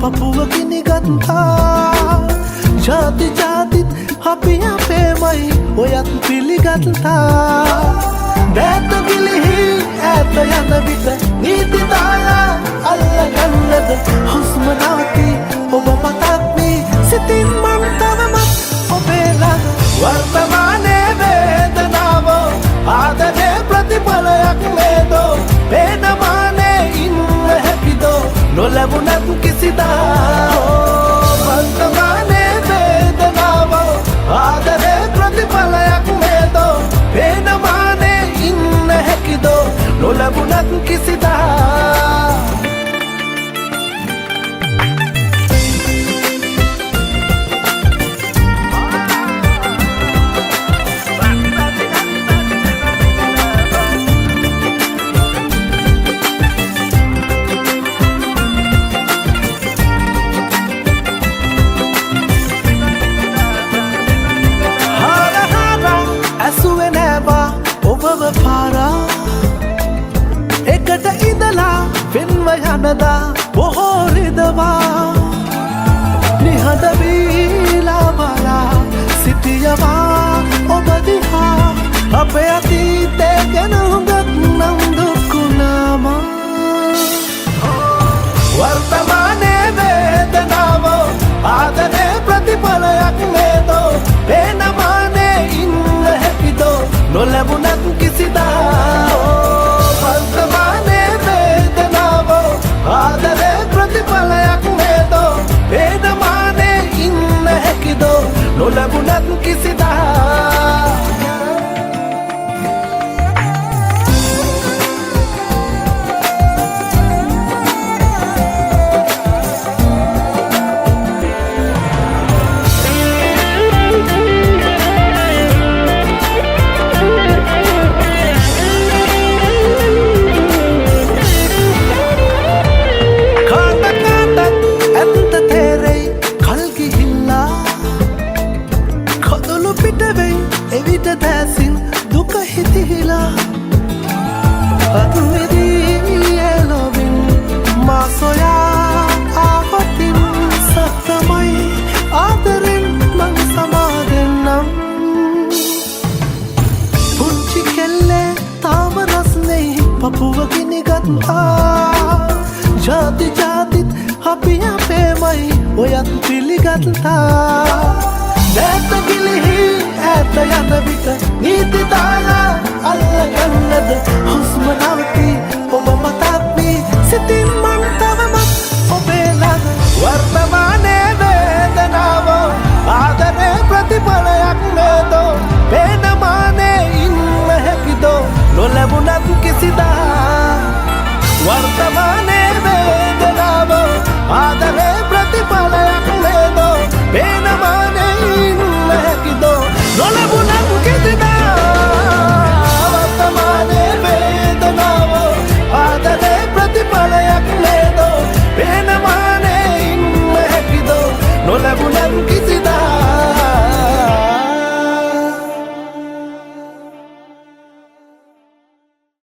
පපුව ගිනිගත්තා ජාති ජාතිත් අපි අපේමයි ඔයත් පිළිගත්තා දැත ගිලිහි ඇත යන විට නීති දාලා අල්ලගන්නද හුස්ම නවති ඔබ මතක් වී සිතින් මම තවමත් ඔබේ ළඟ වර්තමානයේ වේදනාව ආදරේ ප්‍රතිඵලයක් නේදෝ වේදමානේ ඉන්න හැකිදෝ නොලැබුණත් කිසිදා වර්තමානයේ වේදනාව ආදරේ ප්‍රතිඵලයක් නේදෝ වේදමානේ ඉන්න හැකිදෝ නොලැබුණත් කිසිදා එකට ඉඳලා වෙන්ව යනදා බොහෝ රිදවා නිහඬ වීලා බලා සිටියවා ඔබ දිහා අපේ අතීතය ගැන හුඟක් නම් දුක්ුණාම වර්තමානයේ වේදනාව ආදරේ ප්‍රතිඵලයක් නේදෝ වේනමානේ ඉන්න හැකිදෝ නොලැබුණත් කිසිදා වර්තමානයේ වේදනාව ආදරේ ප්‍රතිඵලයක් නේදෝ වේදමානේ ඉන්න හැකිදෝ නොලැබුණත් කිසිදා එවිට දැසින් දුක හිතිහිලා අතුවිදී එලොවින් මා සොයා ආපතින් සත්තමයි ආදරෙන් මං සමාදෙන්නම් පුංචි කෙල්ලේ තාම රස්නෙහි පපුව ගිනිගත්තා ජාති ජාතිත් අපි අපේමයි ඔයත් පිළිගත්තා දැත ගිලිහි ඇත යන විට නීති දාලා අල්ලගන්නද හුස්ම නවති